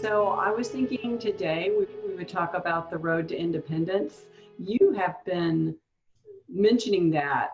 So I was thinking today we would talk about the road to independence. You have been mentioning that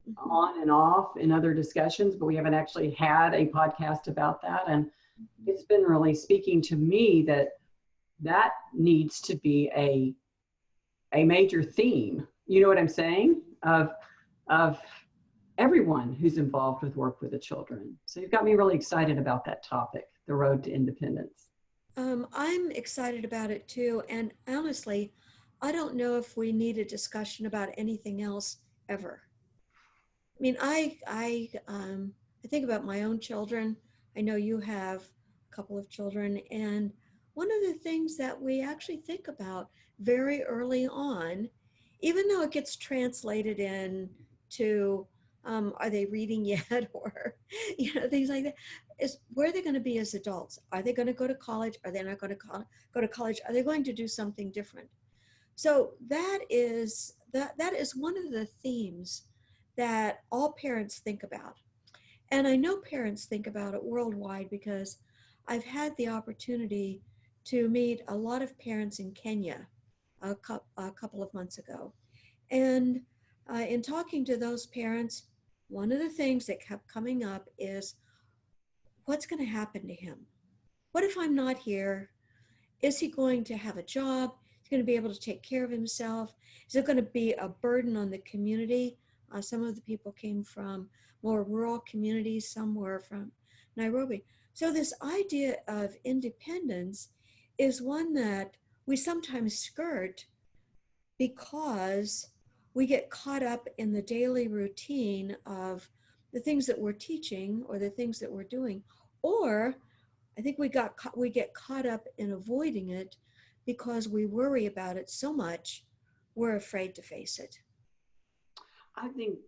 Mhm. on and off in other discussions, but we haven't actually had a podcast about that. And it's been really speaking to me that that needs to be a major theme. You know what I'm saying? Of everyone who's involved with work with the children. So you've got me really excited about that topic, the road to independence. I'm excited about it too. And honestly, I don't know if we need a discussion about anything else ever. I mean, I think about my own children. I know you have a couple of children, and one of the things that we actually think about very early on, even though it gets translated in to are they reading yet, or things like that, is where they're going to be as adults. Are they going to go to college? Are they not going to go to college? Are they going to do something different? So that is one of the themes that all parents think about. And I know parents think about it worldwide because I've had the opportunity to meet a lot of parents in Kenya a couple of months ago. And in talking to those parents, one of the things that kept coming up is what's going to happen to him? What if I'm not here? Is he going to have a job? Is he going to be able to take care of himself? Is it going to be a burden on the community? Some of the people came from more rural communities, some were from Nairobi. So, this idea of independence is one that we sometimes skirt because we get caught up in the daily routine of the things that we're teaching or the things that we're doing, or I think we get caught up in avoiding it because we worry about it so much we're afraid to face it. I think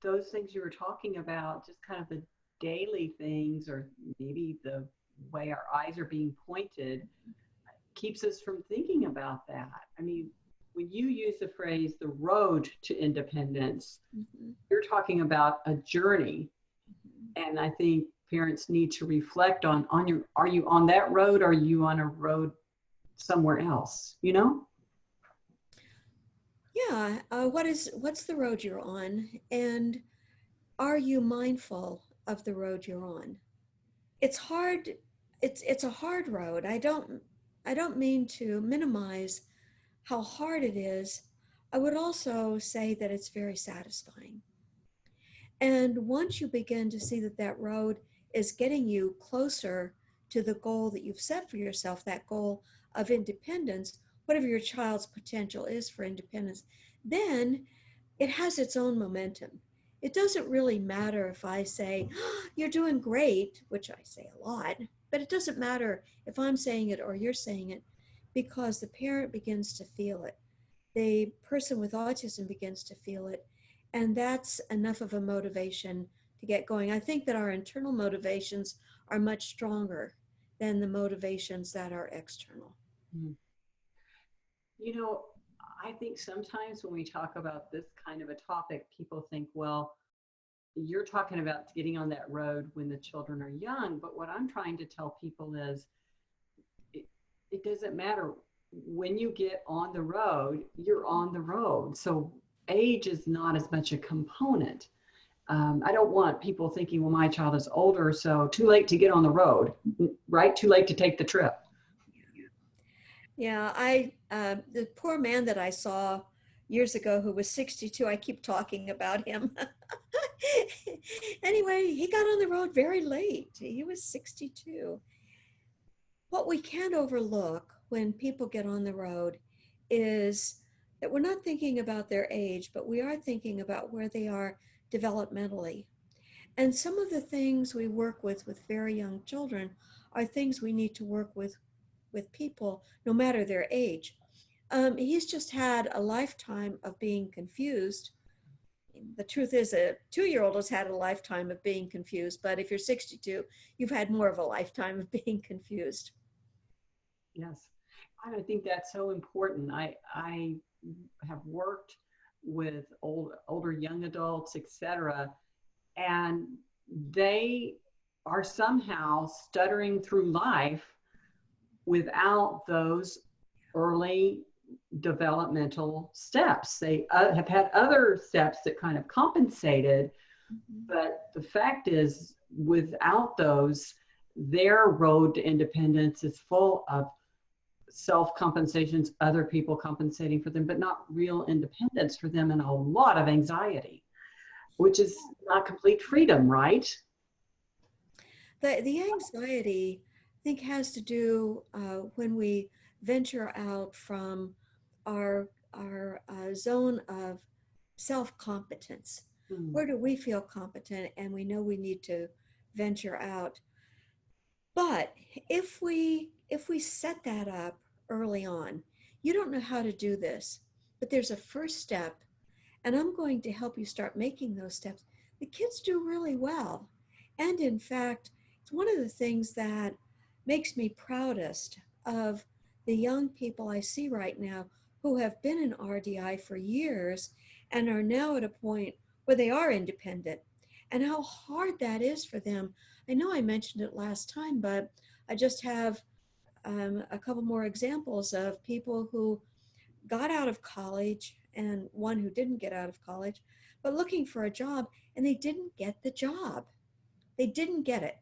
those things you were talking about, just kind of the daily things, or maybe the way our eyes are being pointed, keeps us from thinking about that. I mean, when you use the phrase the road to independence, Mhm, you're talking about a journey. mhm. And I think parents need to reflect on your, are you on that road? Or are you on a road somewhere else? You know? Yeah, what's the road you're on, and are you mindful of the road you're on? It's hard. It's a hard road. I don't mean to minimize how hard it is. I would also say that it's very satisfying. And once you begin to see that that road is getting you closer to the goal that you've set for yourself, that goal of independence, whatever your child's potential is for independence, then it has its own momentum. It doesn't really matter if I say, "Oh, you're doing great," which I say a lot, but it doesn't matter if I'm saying it or you're saying it because the parent begins to feel it. The person with autism begins to feel it, and that's enough of a motivation to get going. I think that our internal motivations are much stronger than the motivations that are external. Mm. You know, I think sometimes when we talk about this kind of a topic, people think, well, you're talking about getting on that road when the children are young. But what I'm trying to tell people is it, it doesn't matter when you get on the road, you're on the road. So age is not as much a component. I don't want people thinking, well, my child is older, so too late to get on the road, right? Too late to take the trip. Yeah, the poor man that I saw years ago who was 62, I keep talking about him. Anyway, he got on the road very late. He was 62. What we can't overlook when people get on the road is that we're not thinking about their age, but we are thinking about where they are developmentally. And some of the things we work with very young children are things we need to work with people no matter their age. He's just had a lifetime of being confused. The truth is, a 2-year-old has had a lifetime of being confused, but if you're 62, you've had more of a lifetime of being confused. Yes. I think that's so important. I have worked with older young adults, etc., and they are somehow stuttering through life without those early developmental steps. They have had other steps that kind of compensated, Mhm. but the fact is, without those, their road to independence is full of self compensations, other people compensating for them, but not real independence for them, and a lot of anxiety, which is not complete freedom, right? The anxiety, I think, has to do when we venture out from our zone of self competence. Hmm. Where do we feel competent and we know we need to venture out? But if we set that up early on, you don't know how to do this, but there's a first step, and I'm going to help you start making those steps. The kids do really well. And in fact, it's one of the things that makes me proudest of the young people I see right now who have been in RDI for years and are now at a point where they are independent, and how hard that is for them. I know I mentioned it last time, but I just have a couple more examples of people who got out of college and one who didn't get out of college, but looking for a job, and they didn't get the job. They didn't get it.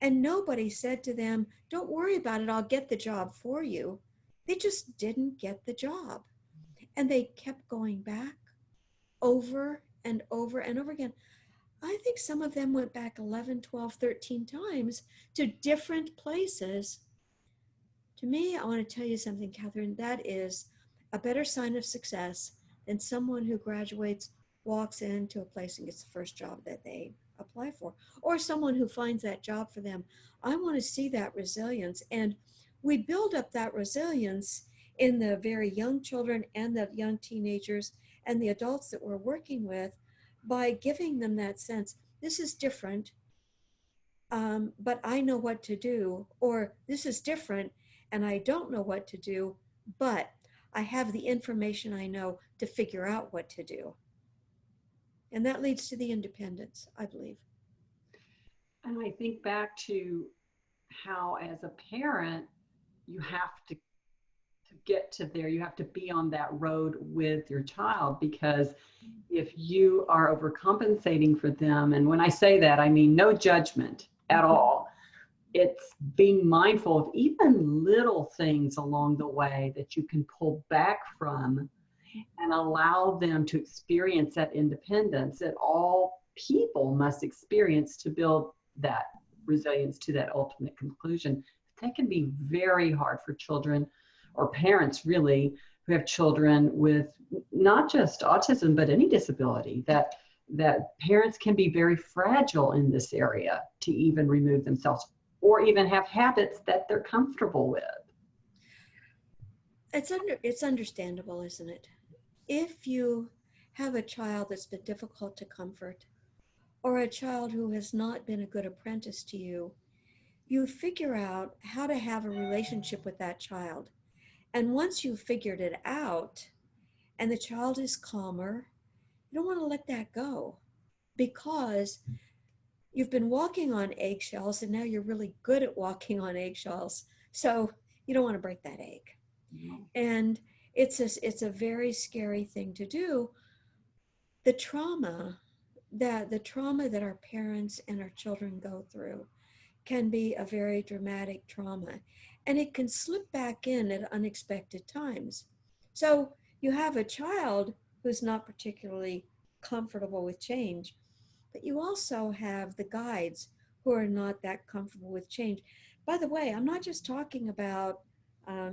And nobody said to them, "Don't worry about it, I'll get the job for you." They just didn't get the job. And they kept going back over and over and over again. I think some of them went back 11, 12, 13 times to different places. To me, I want to tell you something, Catherine. That is a better sign of success than someone who graduates, walks into a place and gets the first job that they apply for, or someone who finds that job for them. I want to see that resilience. And we build up that resilience in the very young children and the young teenagers and the adults that we're working with by giving them that sense this is different, but I know what to do, or this is different and I don't know what to do, but I have the information I know to figure out what to do. And that leads to the independence, I believe. And I think back to how, as a parent, you have to get to there. You have to be on that road with your child, because if you are overcompensating for them, and when I say that, I mean no judgment at Mhm. all. It's being mindful of even little things along the way that you can pull back from and allow them to experience that independence that all people must experience to build that resilience to that ultimate conclusion. That can be very hard for children, or parents really, who have children with not just autism but any disability. That parents can be very fragile in this area to even remove themselves or even have habits that they're comfortable with. It's understandable, isn't it? If you have a child that's been difficult to comfort, or a child who has not been a good apprentice to you, you figure out how to have a relationship with that child. And once you've figured it out and the child is calmer, you don't want to let that go, because you've been walking on eggshells and now you're really good at walking on eggshells. So you don't want to break that egg. And it's a very scary thing to do. The trauma that our parents and our children go through can be a very dramatic trauma, and it can slip back in at unexpected times. So you have a child who's not particularly comfortable with change, but you also have the guides who are not that comfortable with change. By the way, I'm not just talking about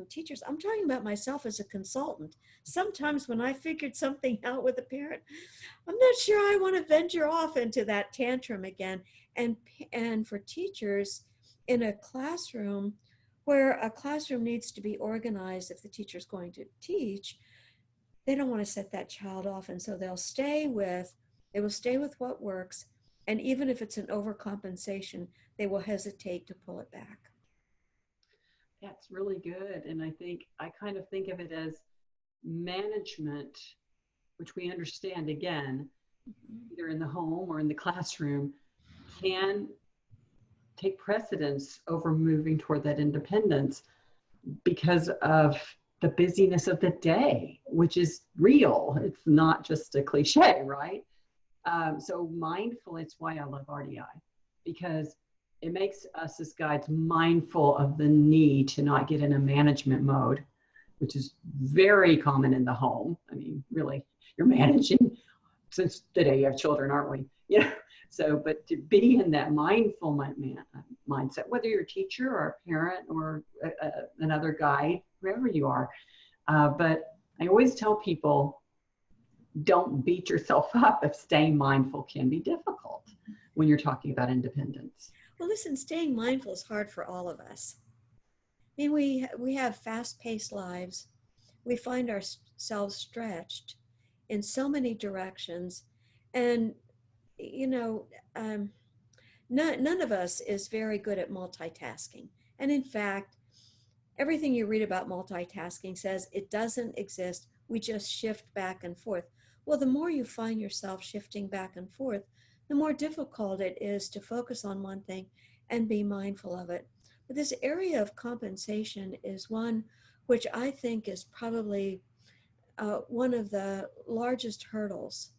teachers, I'm talking about myself as a consultant. Sometimes when I figured something out with a parent, I'm not sure I want to venture off into that tantrum again. And for teachers in a classroom, where a classroom needs to be organized if the teacher's going to teach, they don't want to set that child off, and so they will stay with what works, and even if it's an overcompensation, they will hesitate to pull it back. That's really good. And I kind of think of it as management, which we understand again, Mhm. either in the home or in the classroom, can take precedence over moving toward that independence. because of the busyness of the day, which is real. It's not just a cliche, right? So mindful, it's why I love RDI, because it makes us as guides mindful of the need to not get in a management mode, which is very common in the home. I mean, really, you're managing since the day you have children, aren't we? Yeah. So, but to be in that mindful mindset, whether you're a teacher or a parent or another guide, wherever you are. But I always tell people, don't beat yourself up if staying mindful can be difficult when you're talking about independence. Well, listen, staying mindful is hard for all of us. I mean, we have fast-paced lives. We find ourselves stretched in so many directions, and you know, um, none of us is very good at multitasking. And in fact, everything you read about multitasking says it doesn't exist. We just shift back and forth. Well, the more you find yourself shifting back and forth, the more difficult it is to focus on one thing and be mindful of it. But this area of compensation is one which I think is probably one of the largest hurdles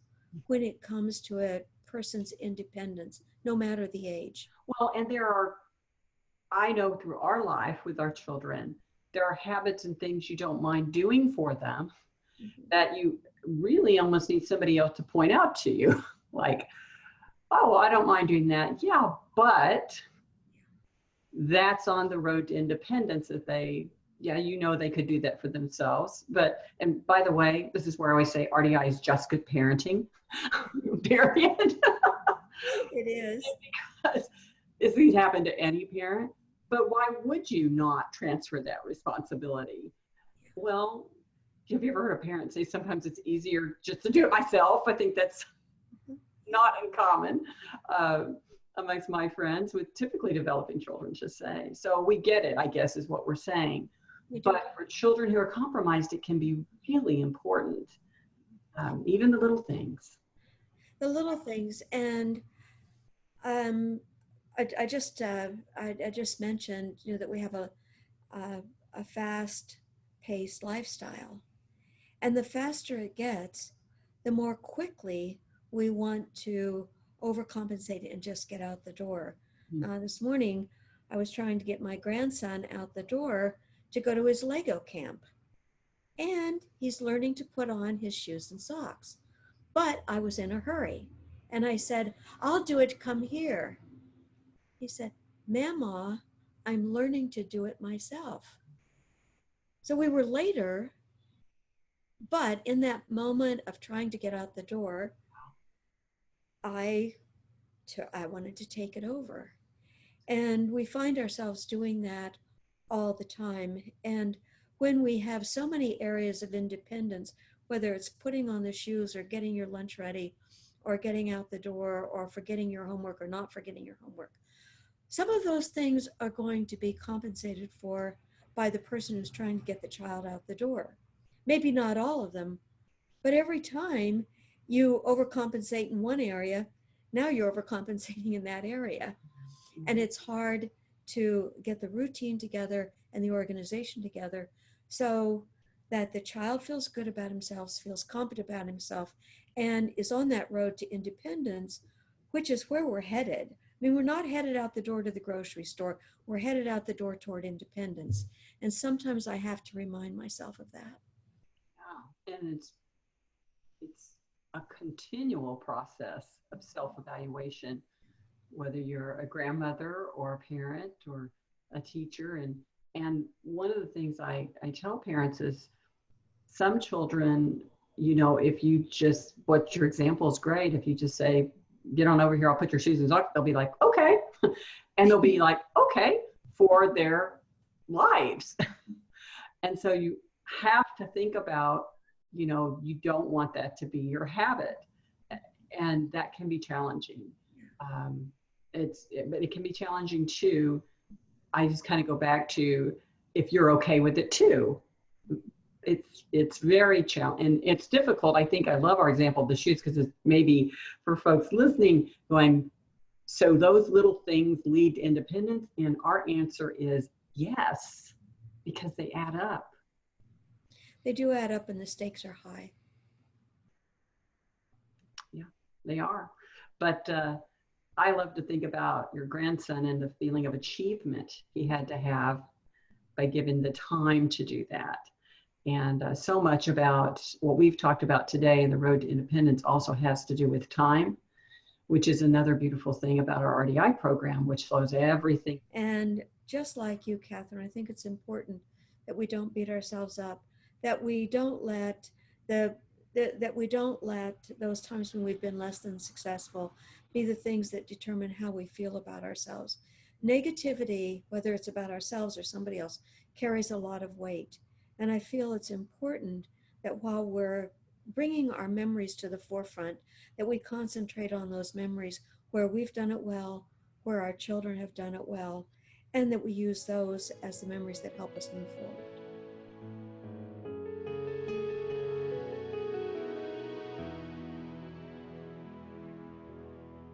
when it comes to a person's independence, no matter the age. Well, and there are, I know through our life with our children, there are habits and things you don't mind doing for them that you really almost need somebody else to point out to you. Like, oh, I don't mind doing that. Yeah, but that's on the road to independence that they, yeah, they could do that for themselves. But, and by the way, this is where I always say RDI is just good parenting, period. It is. Because this can happen to any parent. But why would you not transfer that responsibility? Well, have you ever heard a parent say sometimes it's easier just to do it myself? I think that's not uncommon amongst my friends with typically developing children to say. So we get it, I guess, is what we're saying. But for children who are compromised, it can be really important, even the little things. The little things. And um, I just mentioned, that we have a fast-paced lifestyle, and the faster it gets, the more quickly we want to overcompensate and just get out the door. This morning, I was trying to get my grandson out the door to go to his Lego camp, and he's learning to put on his shoes and socks. But I was in a hurry, and I said, "I'll do it, come here." He said, "Mama, I'm learning to do it myself." So we were later, but in that moment of trying to get out the door, I wanted to take it over. And we find ourselves doing that all the time. And when we have so many areas of independence, whether it's putting on the shoes or getting your lunch ready or getting out the door or forgetting your homework or not forgetting your homework, some of those things are going to be compensated for by the person who's trying to get the child out the door. Maybe not all of them, but every time you overcompensate in one area, now you're overcompensating in that area. And it's hard to get the routine together and the organization together so that the child feels good about himself, feels confident about himself, and is on that road to independence, which is where we're headed. I mean, we're not headed out the door to the grocery store. We're headed out the door toward independence. And sometimes I have to remind myself of that. Yeah, and it's a continual process of self-evaluation, whether you're a grandmother or a parent or a teacher. And one of the things I tell parents is some children, if you just, what your example is great, if you just say, get on over here, I'll put your shoes in socks, they'll be like, okay. And they'll be like, okay, for their lives. And so you have to think about, you don't want that to be your habit. And that can be challenging. But it can be challenging too. I just kind of go back to, if you're okay with it too. It's very challenging, and it's difficult. I think I love our example of the shoes, because it's maybe for folks listening going, so those little things lead to independence, and our answer is yes, because they add up. They do add up and the stakes are high. Yeah, they are. But I love to think about your grandson and the feeling of achievement he had to have by given the time to do that. And so much about what we've talked about today in the road to independence also has to do with time, which is another beautiful thing about our RDI program, which flows everything. And just like you, Catherine, I think it's important that we don't beat ourselves up, that we don't let that we don't let those times when we've been less than successful be the things that determine how we feel about ourselves. Negativity, whether it's about ourselves or somebody else, carries a lot of weight. And I feel it's important that while we're bringing our memories to the forefront, that we concentrate on those memories where we've done it well, where our children have done it well, and that we use those as the memories that help us move forward.